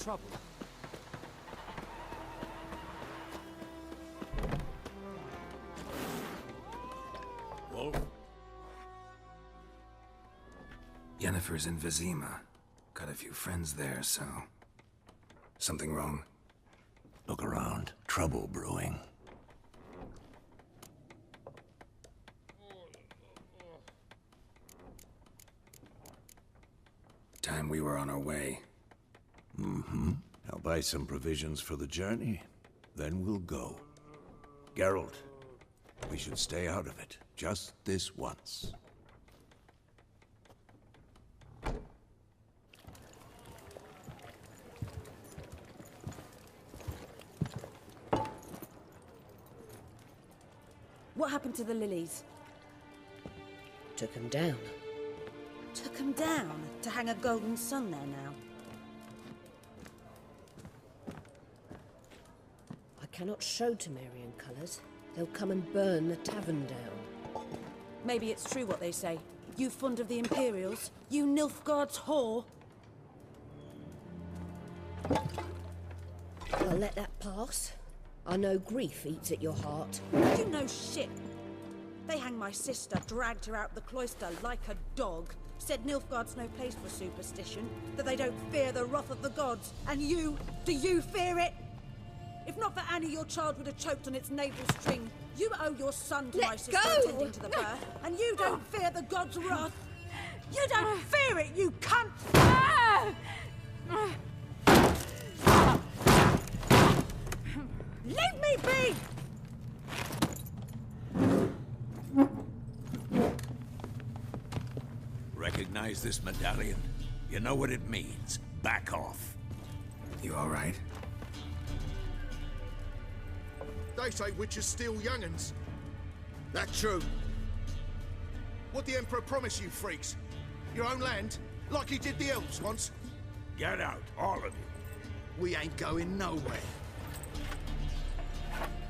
trouble. Wolf? Yennefer's in Vizima. Got a few friends there, so... Something wrong? Look around. Trouble brewing. Time we were on our way. I'll buy some provisions for the journey. Then we'll go. Geralt, we should stay out of it. Just this once. What happened to the lilies? Took him down. Took 'em down to hang a golden sun there now. I cannot show Temerian colours. They'll come and burn the tavern down. Maybe it's true what they say. You fond of the Imperials? You Nilfgaard's whore? I'll let that pass. I know grief eats at your heart. You know shit. They hanged my sister, dragged her out the cloister like a dog. Said Nilfgaard's no place for superstition, that they don't fear the wrath of the gods. And you, do you fear it? If not for Annie, your child would have choked on its navel string. You owe your son to Let my sister go! attending to the birth, and you don't fear the gods' wrath. You don't fear it, you cunt! Leave me be! Recognize this medallion? You know what it means. Back off. You alright? They say witches steal young'uns. That true? What the Emperor promised you freaks? Your own land? Like he did the elves once? Get out, all of you. We ain't going nowhere.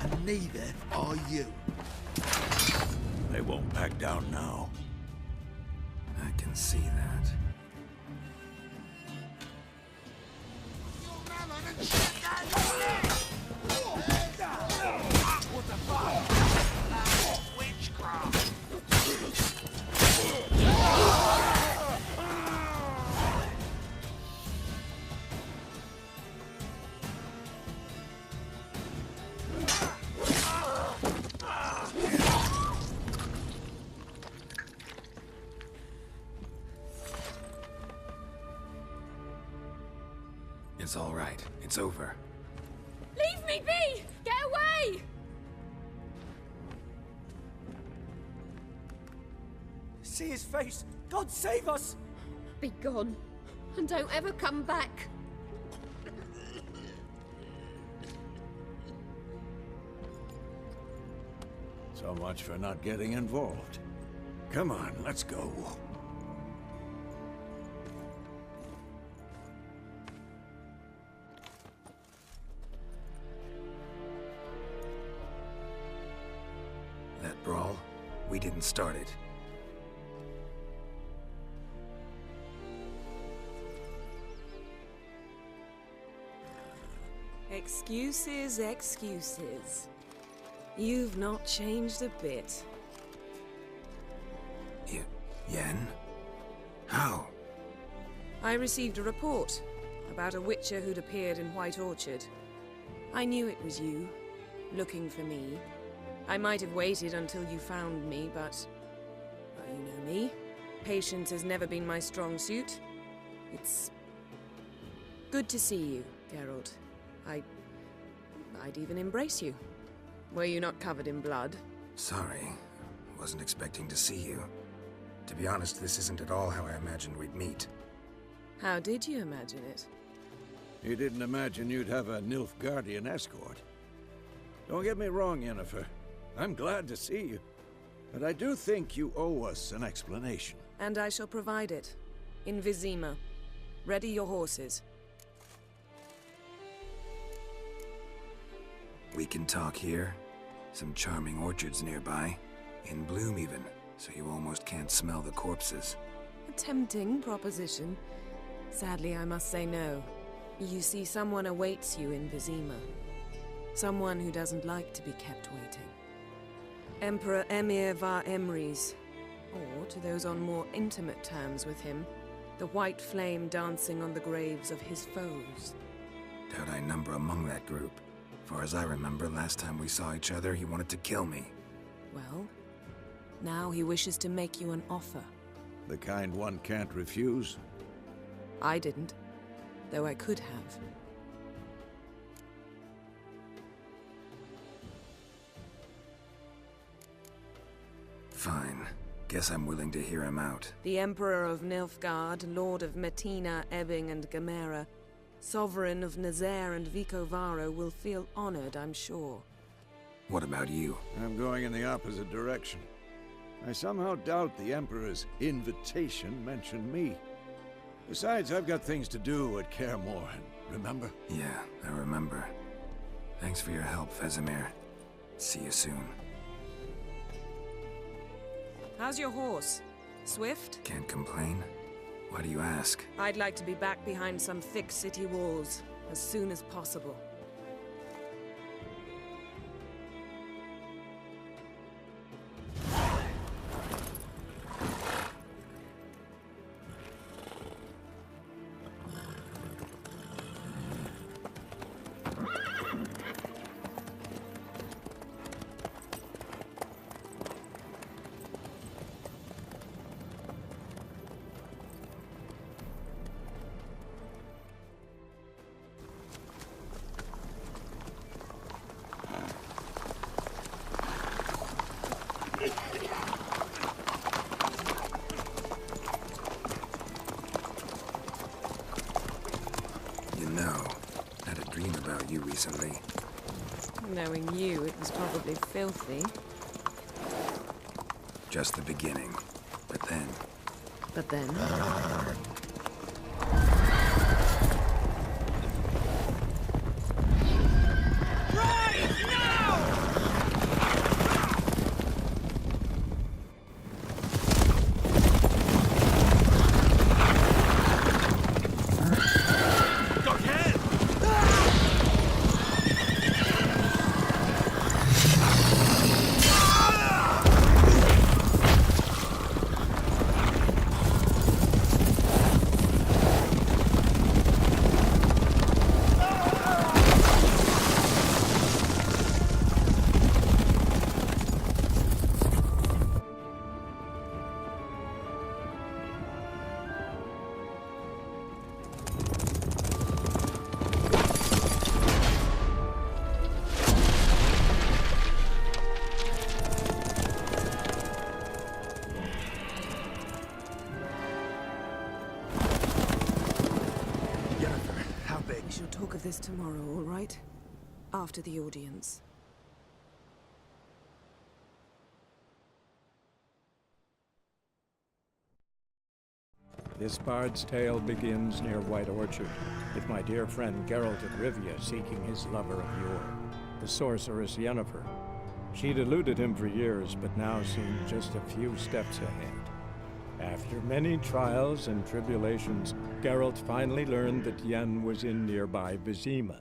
And neither are you. They won't back down now. I can see that. What the fuck? Witchcraft! It's all right. It's over. Leave me be! Get away! See his face! God save us! Be gone. And don't ever come back. So much for not getting involved. Come on, let's go. That brawl, we didn't start it. Excuses, excuses. You've not changed a bit. Yen? How? I received a report about a witcher who'd appeared in White Orchard. I knew it was you, looking for me. I might have waited until you found me, but... well, you know me. Patience has never been my strong suit. It's... good to see you, Geralt. I'd even embrace you. Were you not covered in blood? Sorry. Wasn't expecting to see you. To be honest, this isn't at all how I imagined we'd meet. How did you imagine it? You didn't imagine you'd have a Nilfgaardian escort. Don't get me wrong, Yennefer. I'm glad to see you. But I do think you owe us an explanation. And I shall provide it. In Vizima. Ready your horses. We can talk here. Some charming orchards nearby. In bloom even, so you almost can't smell the corpses. A tempting proposition. Sadly, I must say no. You see, someone awaits you in Vizima. Someone who doesn't like to be kept waiting. Emperor Emir var Emreis, or, to those on more intimate terms with him, the white flame dancing on the graves of his foes. Doubt I number among that group. Far as I remember, last time we saw each other, he wanted to kill me. Well, now he wishes to make you an offer. The kind one can't refuse? I didn't, though I could have. Fine. Guess I'm willing to hear him out. The Emperor of Nilfgaard, Lord of Metina, Ebbing and Gamera, Sovereign of Nazaire and Vicovaro will feel honored, I'm sure. What about you? I'm going in the opposite direction. I somehow doubt the Emperor's invitation mentioned me. Besides, I've got things to do at Kaer Morhen, remember? Yeah, I remember. Thanks for your help, Vesemir. See you soon. How's your horse? Swift? Can't complain. Why do you ask? I'd like to be back behind some thick city walls as soon as possible. You know, I had a dream about you recently. Knowing you, it was probably filthy. Just the beginning. But then... But then... We'll talk of this tomorrow, all right? After the audience. This bard's tale begins near White Orchard, with my dear friend Geralt of Rivia seeking his lover of yore, the sorceress Yennefer. She'd eluded him for years, but now seemed just a few steps ahead. After many trials and tribulations, Geralt finally learned that Yen was in nearby Vizima.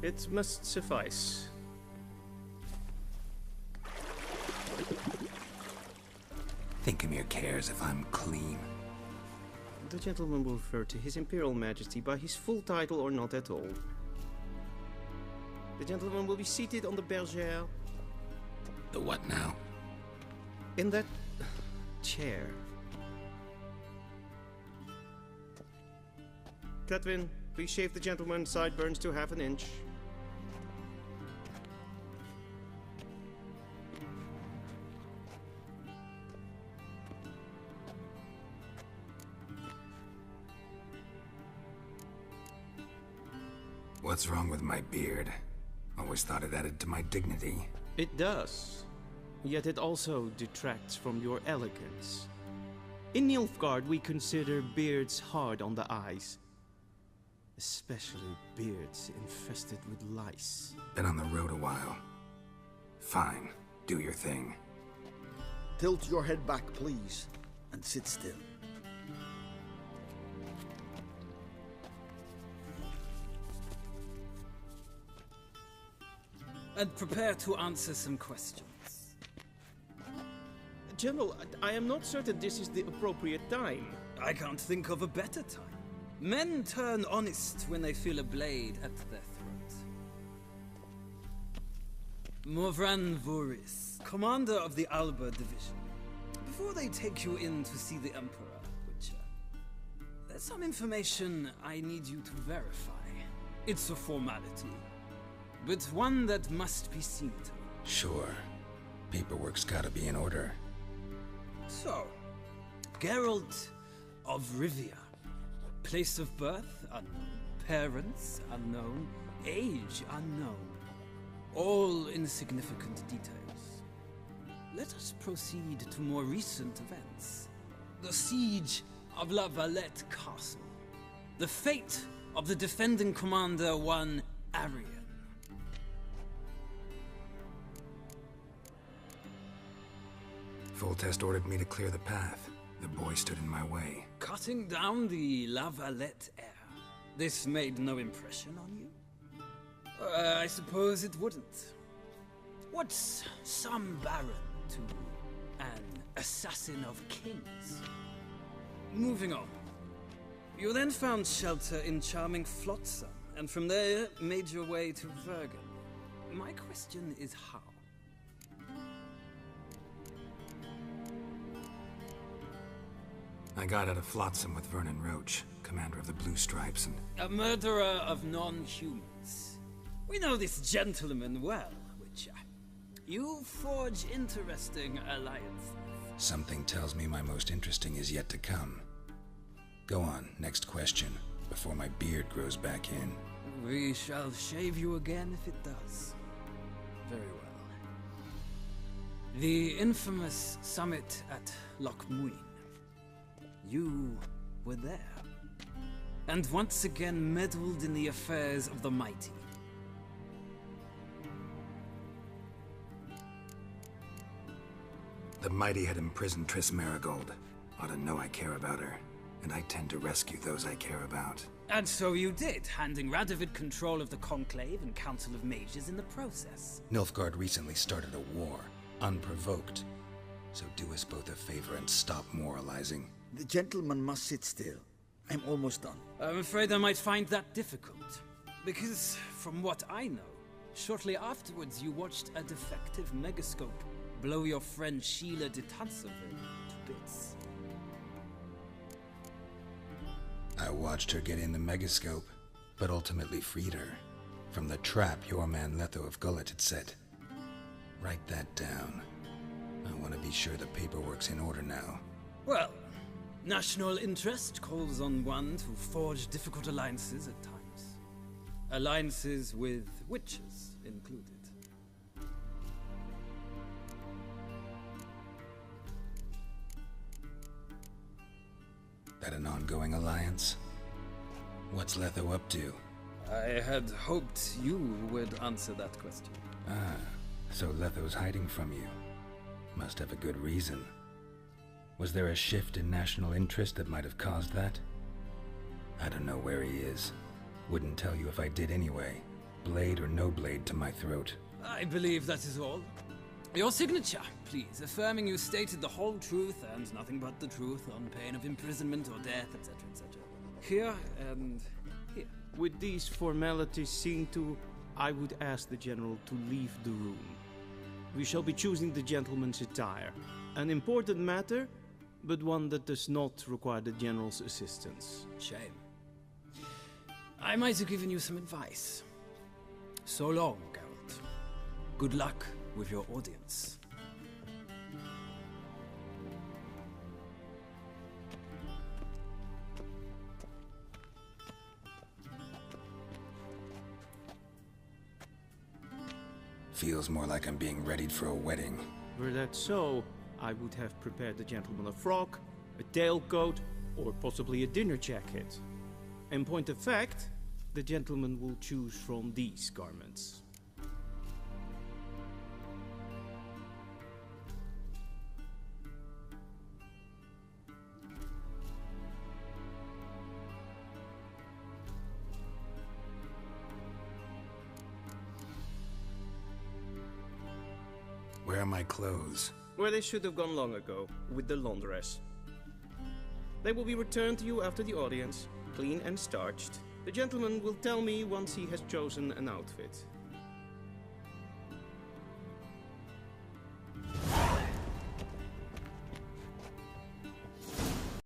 It must suffice. Thingmere cares if I'm clean. The gentleman will refer to His Imperial Majesty by his full title or not at all. The gentleman will be seated on the bergère. The what now? In that chair. Cletwin, please shave the gentleman's sideburns to half an inch. What's wrong with my beard? Always thought it added to my dignity. It does. Yet it also detracts from your elegance. In Nilfgaard, we consider beards hard on the eyes. Especially beards infested with lice. Been on the road a while. Fine, do your thing. Tilt your head back, please, and sit still. And prepare to answer some questions. General, I am not certain this is the appropriate time. I can't think of a better time. Men turn honest when they feel a blade at their throat. Morvran Voris, commander of the Alba Division. Before they take you in to see the Emperor, Witcher, there's some information I need you to verify. It's a formality, but one that must be seen to. Sure. Paperwork's gotta be in order. So, Geralt of Rivia. Place of birth, unknown. Parents, unknown. Age, unknown. All insignificant details. Let us proceed to more recent events. The siege of La Valette Castle. The fate of the defending commander, one Arian. Foltest ordered me to clear the path. The boy stood in my way. Cutting down the La Valette heir. This made no impression on you? I suppose it wouldn't. What's some baron to an assassin of kings? Moving on. You then found shelter in charming Flotsam, and from there made your way to Vergen. My question is how? I got out of Flotsam with Vernon Roach, commander of the Blue Stripes, and... A murderer of non-humans. We know this gentleman well, Witcher. You forge interesting alliances. Something tells me my most interesting is yet to come. Go on, next question, before my beard grows back in. We shall shave you again if it does. Very well. The infamous summit at Loch Muin. You were there, and once again meddled in the affairs of the mighty. The mighty had imprisoned Triss Merigold. Ought to know I care about her, and I tend to rescue those I care about. And so you did, handing Radovid control of the Conclave and Council of Mages in the process. Nilfgaard recently started a war, unprovoked. So do us both a favor and stop moralizing. The gentleman must sit still. I'm almost done. I'm afraid I might find that difficult. Because, from what I know, shortly afterwards you watched a defective megascope blow your friend Sheila de Tanseville to bits. I watched her get in the megascope, but ultimately freed her from the trap your man Letho of Gullet had set. Write that down. I want to be sure the paperwork's in order now. Well, national interest calls on one to forge difficult alliances at times. Alliances with witches included. That an ongoing alliance? What's Letho up to? I had hoped you would answer that question. Ah, so Letho's hiding from you. Must have a good reason. Was there a shift in national interest that might have caused that? I don't know where he is. Wouldn't tell you if I did anyway. Blade or no blade to my throat. I believe that is all. Your signature, please, affirming you stated the whole truth and nothing but the truth on pain of imprisonment or death, etc., etc. Here and here. With these formalities seen to, I would ask the General to leave the room. We shall be choosing the gentleman's attire. An important matter, but one that does not require the General's assistance. Shame. I might have given you some advice. So long, Geralt. Good luck with your audience. Feels more like I'm being readied for a wedding. Were that so, I would have prepared the gentleman a frock, a tailcoat, or possibly a dinner jacket. In point of fact, the gentleman will choose from these garments. Where are my clothes? Where they should have gone long ago, with the laundress. They will be returned to you after the audience, clean and starched. The gentleman will tell me once he has chosen an outfit.